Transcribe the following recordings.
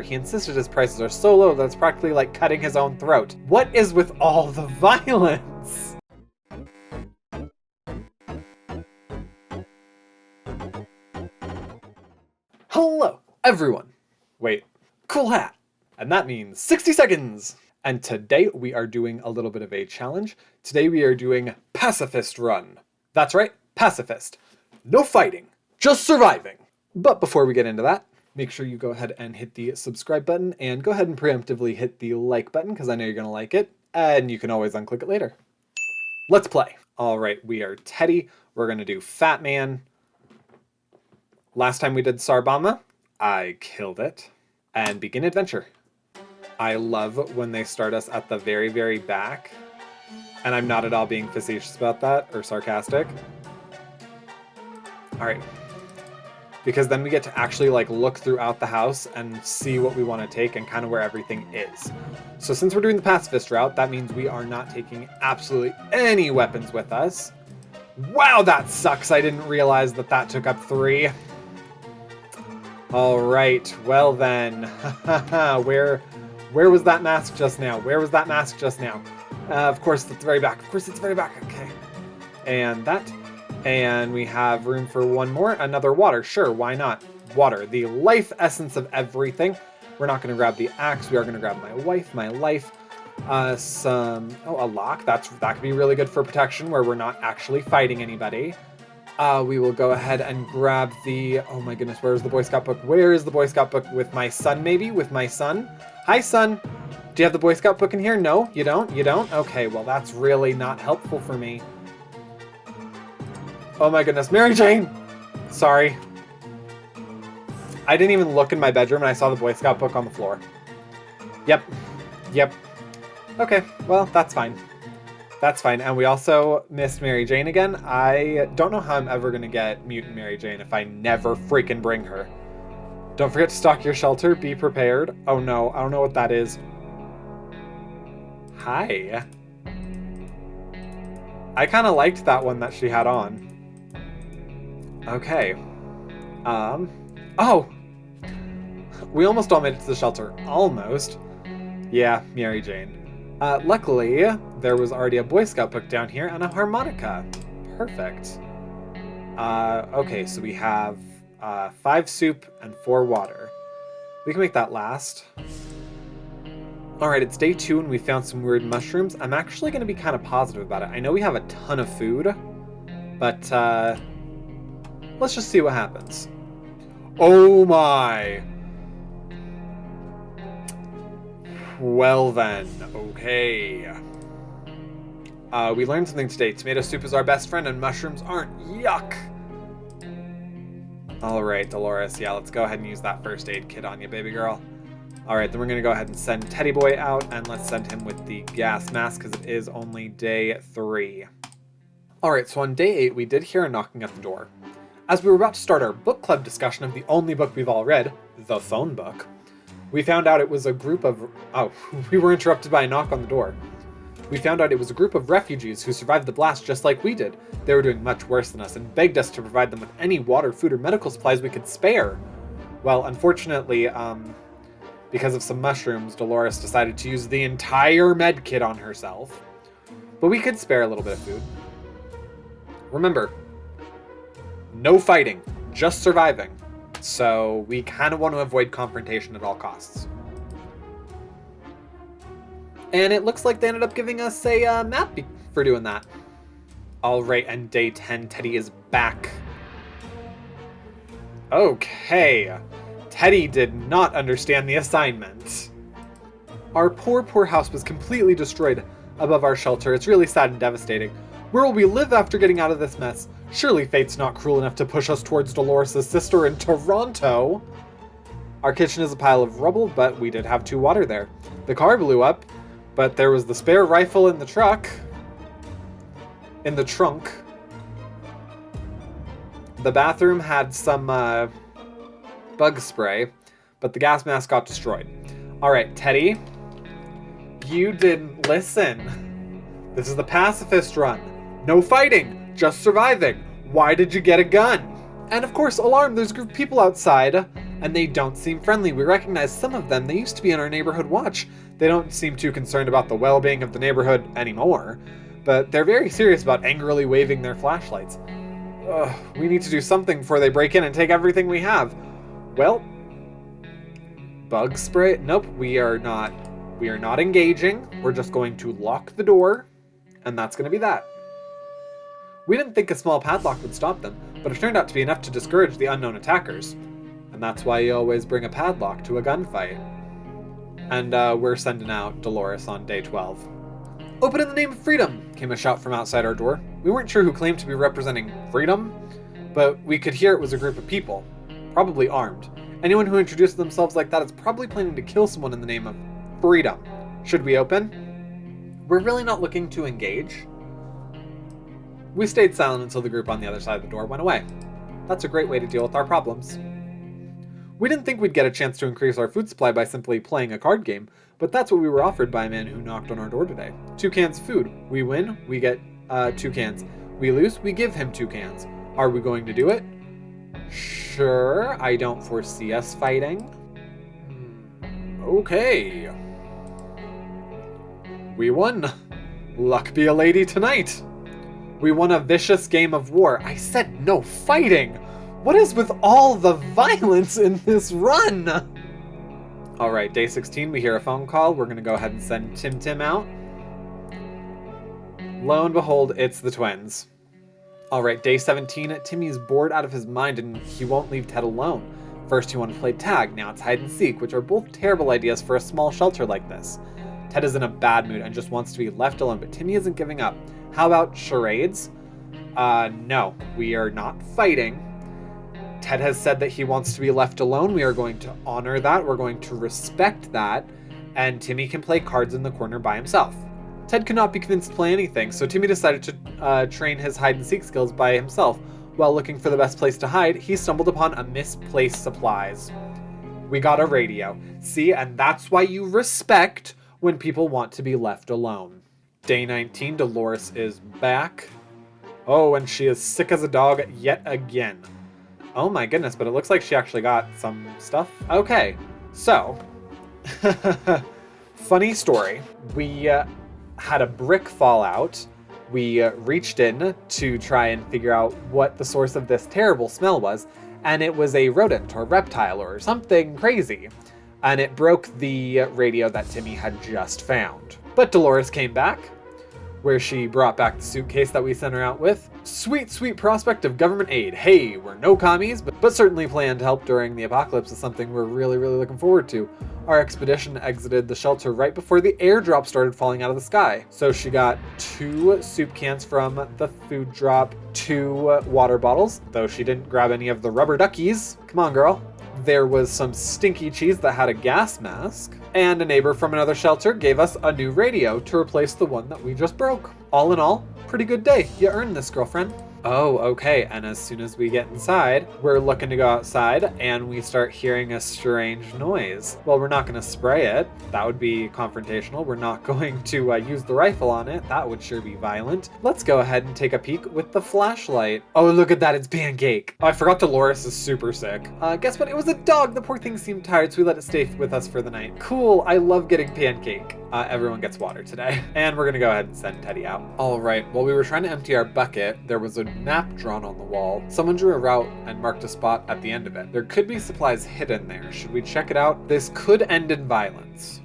He insisted his prices are so low that it's practically like cutting his own throat. What is with all the violence? Hello, everyone. Wait, cool hat. And that means 60 seconds. And today we are doing a little bit of a challenge. Today we are doing Pacifist Run. That's right, Pacifist. No fighting, just surviving. But before we get into that, make sure you go ahead and hit the subscribe button and go ahead and preemptively hit the like button because I know you're going to like it. And you can always unclick it later. Let's play. All right, we are Teddy. We're going to do Fat Man. Last time we did Sarbama, I killed it. And begin adventure. I love when they start us at the very, very back. And I'm not at all being facetious about that or sarcastic. All right. Because then we get to actually like look throughout the house and see what we want to take and kind of where everything is. So since we're doing the pacifist route, that means we are not taking absolutely any weapons with us. Wow, that sucks. I didn't realize that that took up 3. All right, well then, where was that mask just now? Where was that mask just now? Of course, it's very back. Of course, it's very back. Okay. And that. And we have room for one more. Another water. Sure, why not? Water, the life essence of everything. We're not going to grab the axe. We are going to grab my wife, my life. A lock. That could be really good for protection where we're not actually fighting anybody. We will go ahead and grab the... Oh my goodness, where's the Boy Scout book? Where is the Boy Scout book? With my son, maybe? With my son? Hi, son. Do you have the Boy Scout book in here? No, you don't? You don't? Okay, well, that's really not helpful for me. Oh my goodness, Mary Jane! Sorry. I didn't even look in my bedroom and I saw the Boy Scout book on the floor. Yep. Okay, well, that's fine. That's fine. And we also missed Mary Jane again. I don't know how I'm ever going to get Mutant Mary Jane if I never freaking bring her. Don't forget to stock your shelter. Be prepared. Oh no, I don't know what that is. Hi. I kind of liked that one that she had on. Okay. Oh! We almost all made it to the shelter. Almost. Yeah, Mary Jane. Luckily, there was already a Boy Scout book down here and a harmonica. Perfect. Okay, so we have 5 soup and 4 water. We can make that last. Alright, it's day 2 and we found some weird mushrooms. I'm actually going to be kind of positive about it. I know we have a ton of food, but let's just see what happens. Oh my! Well then, okay. We learned something today. Tomato soup is our best friend and mushrooms aren't. Yuck! Alright, Dolores. Yeah, let's go ahead and use that first aid kit on you, baby girl. Alright, then we're going to go ahead and send Teddy Boy out, and let's send him with the gas mask, because it is only day 3. Alright, so on day 8, we did hear a knocking at the door. As we were about to start our book club discussion of the only book we've all read, the phone book, we found out it was a group of... Oh, we were interrupted by a knock on the door. We found out it was a group of refugees who survived the blast just like we did. They were doing much worse than us and begged us to provide them with any water, food, or medical supplies we could spare. Well, unfortunately, because of some mushrooms, Dolores decided to use the entire med kit on herself. But we could spare a little bit of food. Remember, no fighting, just surviving. So we kind of want to avoid confrontation at all costs. And it looks like they ended up giving us a map for doing that. Alright, and day 10, Teddy is back. Okay. Teddy did not understand the assignment. Our poor house was completely destroyed above our shelter. It's really sad and devastating. Where will we live after getting out of this mess? Surely fate's not cruel enough to push us towards Dolores' sister in Toronto. Our kitchen is a pile of rubble, but we did have 2 water there. The car blew up, but there was the spare rifle in the truck. In the trunk. The bathroom had some bug spray, but the gas mask got destroyed. Alright, Teddy. You didn't listen. This is the pacifist run. No fighting, just surviving. Why did you get a gun? And of course, alarm, there's a group of people outside, and they don't seem friendly. We recognize some of them. They used to be on our neighborhood watch. They don't seem too concerned about the well-being of the neighborhood anymore, but they're very serious about angrily waving their flashlights. We need to do something before they break in and take everything we have. Well, bug spray? Nope, we are not engaging. We're just going to lock the door, and that's going to be that. We didn't think a small padlock would stop them, but it turned out to be enough to discourage the unknown attackers. And that's why you always bring a padlock to a gunfight. And we're sending out Dolores on day 12. "Open in the name of freedom," came a shout from outside our door. We weren't sure who claimed to be representing freedom, but we could hear it was a group of people, probably armed. Anyone who introduced themselves like that is probably planning to kill someone in the name of freedom. Should we open? We're really not looking to engage. We stayed silent until the group on the other side of the door went away. That's a great way to deal with our problems. We didn't think we'd get a chance to increase our food supply by simply playing a card game, but that's what we were offered by a man who knocked on our door today. 2 cans of food. We win, we get 2 cans. We lose, we give him 2 cans. Are we going to do it? Sure, I don't foresee us fighting. Okay. We won. Luck be a lady tonight. We won a vicious game of war. I said no fighting. What is with all the violence in this run? All right, day 16, we hear a phone call. We're going to go ahead and send Tim out. Lo and behold, it's the twins. All right, day 17, Timmy's bored out of his mind and he won't leave Ted alone. First he wanted to play tag, now it's hide and seek, which are both terrible ideas for a small shelter like this. Ted is in a bad mood and just wants to be left alone, but Timmy isn't giving up. How about charades? No, we are not fighting. Ted has said that he wants to be left alone. We are going to honor that. We're going to respect that. And Timmy can play cards in the corner by himself. Ted could not be convinced to play anything, so Timmy decided to train his hide and seek skills by himself. While looking for the best place to hide, he stumbled upon a misplaced supplies. We got a radio. See, and that's why you respect when people want to be left alone. Day 19, Dolores is back. Oh, and she is sick as a dog yet again. Oh my goodness, but it looks like she actually got some stuff. Okay, so, funny story. We had a brick fall out. We reached in to try and figure out what the source of this terrible smell was, and it was a rodent or reptile or something crazy. And it broke the radio that Timmy had just found. But Dolores came back, where she brought back the suitcase that we sent her out with. Sweet, sweet prospect of government aid. Hey, we're no commies, but certainly plan to help during the apocalypse is something we're really, really looking forward to. Our expedition exited the shelter right before the airdrop started falling out of the sky. So she got 2 soup cans from the food drop, 2 water bottles, though she didn't grab any of the rubber duckies. Come on, girl. There was some stinky cheese that had a gas mask, and a neighbor from another shelter gave us a new radio to replace the one that we just broke. All in all, pretty good day. You earned this, girlfriend. Oh, okay, and as soon as we get inside, we're looking to go outside, and we start hearing a strange noise. Well, we're not going to spray it. That would be confrontational. We're not going to use the rifle on it. That would sure be violent. Let's go ahead and take a peek with the flashlight. Oh, look at that. It's Pancake. Oh, I forgot Dolores is super sick. Guess what? It was a dog. The poor thing seemed tired, so we let it stay with us for the night. Cool. I love getting Pancake. Everyone gets water today. And we're going to go ahead and send Teddy out. All right. While we were trying to empty our bucket, there was a map drawn on the wall. Someone drew a route and marked a spot at the end of it. There could be supplies hidden there. Should we check it out? This could end in violence.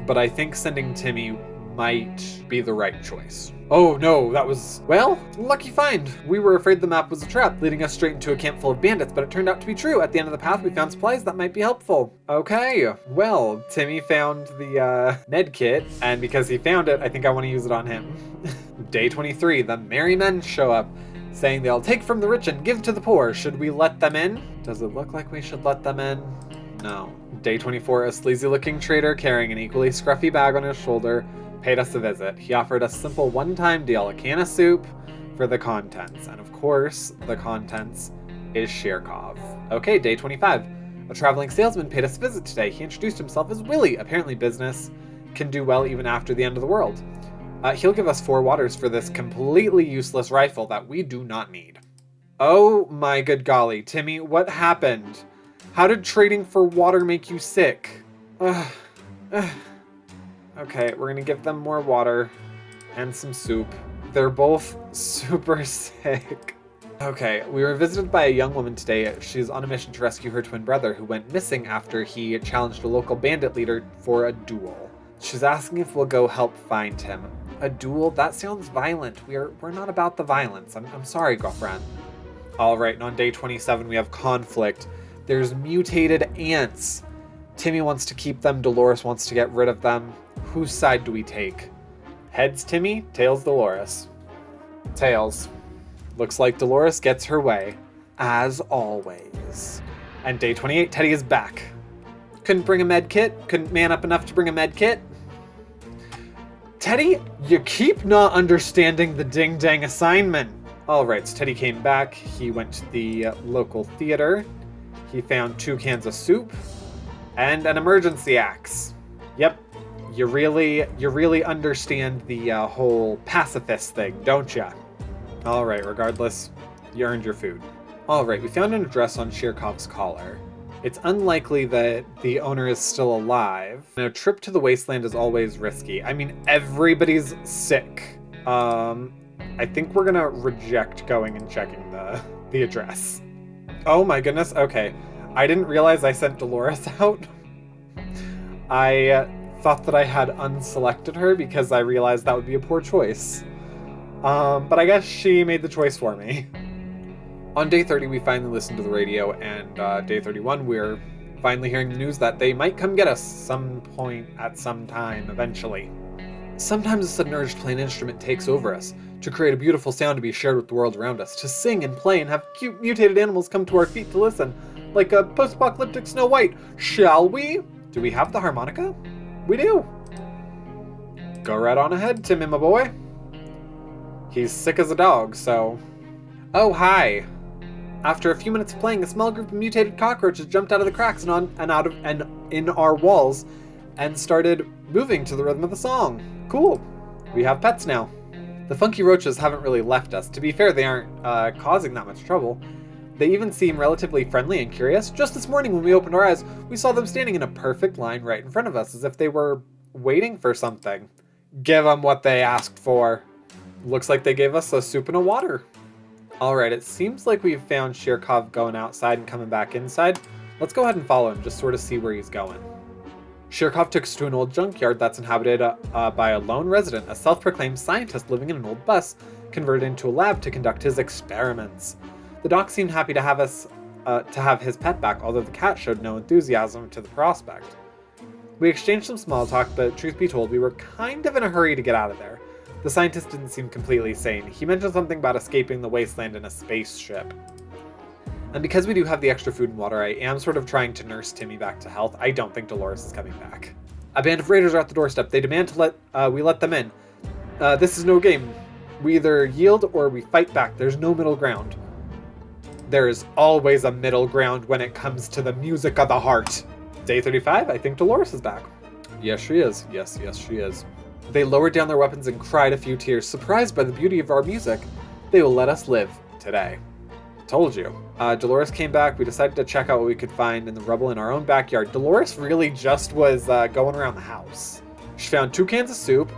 But I think sending Timmy might be the right choice. Oh no, that was, well, lucky find. We were afraid the map was a trap, leading us straight into a camp full of bandits, but it turned out to be true. At the end of the path, we found supplies that might be helpful. Okay, well, Timmy found the med kit, and because he found it, I think I want to use it on him. Day 23, the merry men show up, saying they'll take from the rich and give to the poor. Should we let them in? Does it look like we should let them in? No. Day 24, a sleazy-looking trader carrying an equally scruffy bag on his shoulder paid us a visit. He offered us a simple one-time deal, a can of soup for the contents. And of course, the contents is Shirkov. Okay, day 25. A traveling salesman paid us a visit today. He introduced himself as Willie. Apparently business can do well even after the end of the world. He'll give us 4 waters for this completely useless rifle that we do not need. Oh my good golly, Timmy, what happened? How did trading for water make you sick? Ugh. Ugh. Okay, we're gonna give them more water and some soup. They're both super sick. Okay, we were visited by a young woman today. She's on a mission to rescue her twin brother who went missing after he challenged a local bandit leader for a duel. She's asking if we'll go help find him. A duel? That sounds violent. We're not about the violence. I'm sorry, girlfriend. All right, and on day 27 we have conflict. There's mutated ants. Timmy wants to keep them. Dolores wants to get rid of them. Whose side do we take? Heads Timmy, tails Dolores. Tails. Looks like Dolores gets her way, as always. And day 28, Teddy is back. Couldn't bring a med kit? Couldn't man up enough to bring a med kit? Teddy, you keep not understanding the ding-dang assignment. Alright, so Teddy came back. He went to the local theater. He found 2 cans of soup and an emergency axe. Yep, you really understand the whole pacifist thing, don't ya? Alright, regardless, you earned your food. Alright, we found an address on Shirkov's collar. It's unlikely that the owner is still alive. And a trip to the wasteland is always risky. I mean, everybody's sick. I think we're gonna reject going and checking the address. Oh my goodness, okay. I didn't realize I sent Dolores out. I thought that I had unselected her because I realized that would be a poor choice. But I guess she made the choice for me. On day 30, we finally listened to the radio, and day 31, we're finally hearing the news that they might come get us some point at some time, eventually. Sometimes a sudden urge to play an instrument takes over us, to create a beautiful sound to be shared with the world around us, to sing and play and have cute mutated animals come to our feet to listen, like a post-apocalyptic Snow White. Shall we? Do we have the harmonica? We do. Go right on ahead, Timmy, my boy. He's sick as a dog, so... Oh, hi. After a few minutes of playing, a small group of mutated cockroaches jumped out of the cracks and in our walls and started moving to the rhythm of the song. Cool. We have pets now. The funky roaches haven't really left us. To be fair, they aren't causing that much trouble. They even seem relatively friendly and curious. Just this morning when we opened our eyes, we saw them standing in a perfect line right in front of us, as if they were waiting for something. Give them what they asked for. Looks like they gave us a soup and a water. Alright, it seems like we've found Shirkov going outside and coming back inside. Let's go ahead and follow him, just sort of see where he's going. Shirkov took us to an old junkyard that's inhabited by a lone resident, a self-proclaimed scientist living in an old bus, converted into a lab to conduct his experiments. The doc seemed happy to have his pet back, although the cat showed no enthusiasm to the prospect. We exchanged some small talk, but truth be told, we were kind of in a hurry to get out of there. The scientist didn't seem completely sane. He mentioned something about escaping the wasteland in a spaceship. And because we do have the extra food and water, I am sort of trying to nurse Timmy back to health. I don't think Dolores is coming back. A band of raiders are at the doorstep. They demand to we let them in. This is no game. We either yield or we fight back. There's no middle ground. There is always a middle ground when it comes to the music of the heart. Day 35, I think Dolores is back. Yes, she is. Yes, she is. They lowered down their weapons and cried a few tears, surprised by the beauty of our music. They will let us live today. Told you. Dolores came back. We decided to check out what we could find in the rubble in our own backyard. Dolores really just was going around the house. She found 2 cans of soup.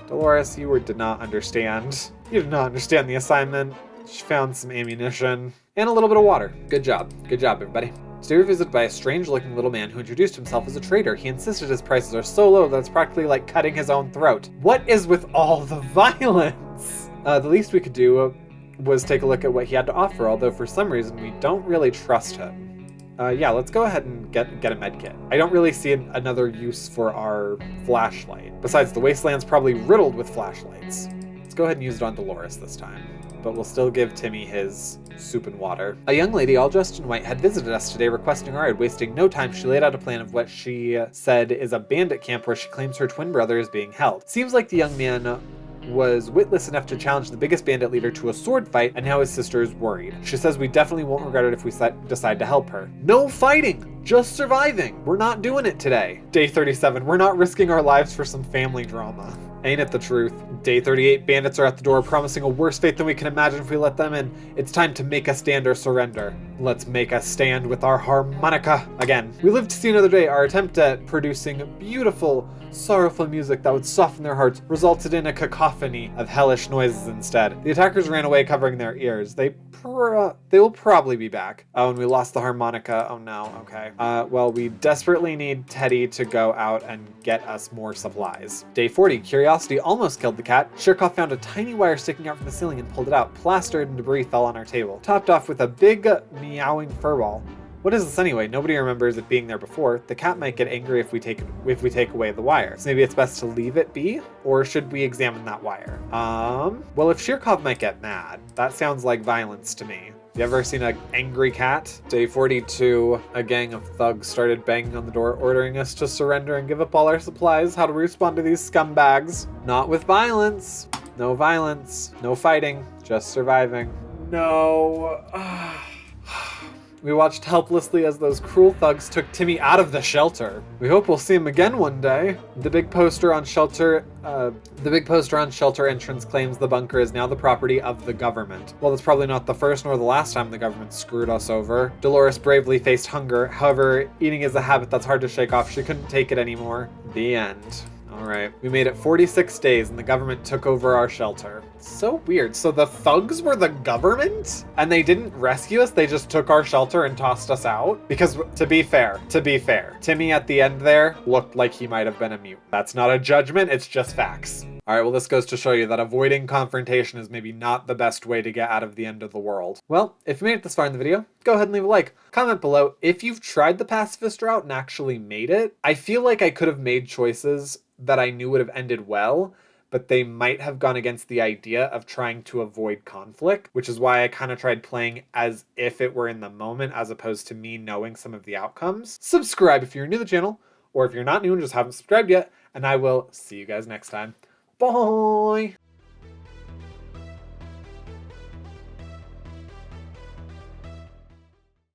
Dolores, you did not understand. You did not understand the assignment. She found some ammunition and a little bit of water. Good job. Good job, everybody. Today we were visited by a strange-looking little man who introduced himself as a trader. He insisted his prices are so low that it's practically like cutting his own throat. What is with all the violence? The least we could do was take a look at what he had to offer, although for some reason we don't really trust him. Yeah, let's go ahead and get a med kit. I don't really see another use for our flashlight. Besides, the wasteland's probably riddled with flashlights. Let's go ahead and use it on Dolores this time. But we'll still give Timmy his soup and water. A young lady, all dressed in white, had visited us today requesting our aid. Wasting no time, she laid out a plan of what she said is a bandit camp where she claims her twin brother is being held. Seems like the young man was witless enough to challenge the biggest bandit leader to a sword fight, and now his sister is worried. She says we definitely won't regret it if we decide to help her. No fighting! Just surviving! We're not doing it today. Day 37, we're not risking our lives for some family drama. Ain't it the truth? Day 38 bandits are at the door, promising a worse fate than we can imagine if we let them in. It's time to make a stand or surrender. Let's make a stand with our harmonica again. We live to see another day. Our attempt at producing beautiful, sorrowful music that would soften their hearts resulted in a cacophony of hellish noises instead. The attackers ran away covering their ears. They will probably be back. Oh, and we lost the harmonica. Oh no, okay. Well, we desperately need Teddy to go out and get us more supplies. Day 40, curiosity almost killed the cat. Shirkov found a tiny wire sticking out from the ceiling and pulled it out. Plaster and debris fell on our table, topped off with a big meowing furball. What is this anyway? Nobody remembers it being there before. The cat might get angry if we take away the wire. So maybe it's best to leave it be, or should we examine that wire? Well, if Shirkov might get mad, that sounds like violence to me. You ever seen an angry cat? Day 42, a gang of thugs started banging on the door, ordering us to surrender and give up all our supplies. How do we respond to these scumbags? Not with violence. No violence. No fighting. Just surviving. No. We watched helplessly as those cruel thugs took Timmy out of the shelter. We hope we'll see him again one day. The big poster on shelter entrance claims the bunker is now the property of the government. Well, that's probably not the first nor the last time the government screwed us over. Dolores bravely faced hunger. However, eating is a habit that's hard to shake off. She couldn't take it anymore. The end. All right, we made it 46 days and the government took over our shelter. So weird. So the thugs were the government and they didn't rescue us. They just took our shelter and tossed us out. Because to be fair, Timmy at the end there looked like he might have been a mutant. That's not a judgment. It's just facts. All right, well, this goes to show you that avoiding confrontation is maybe not the best way to get out of the end of the world. Well, if you made it this far in the video, go ahead and leave a like. Comment below if you've tried the pacifist route and actually made it. I feel like I could have made choices that I knew would have ended well, but they might have gone against the idea of trying to avoid conflict, which is why I kind of tried playing as if it were in the moment as opposed to me knowing some of the outcomes. Subscribe if you're new to the channel, or if you're not new and just haven't subscribed yet, and I will see you guys next time. Bye!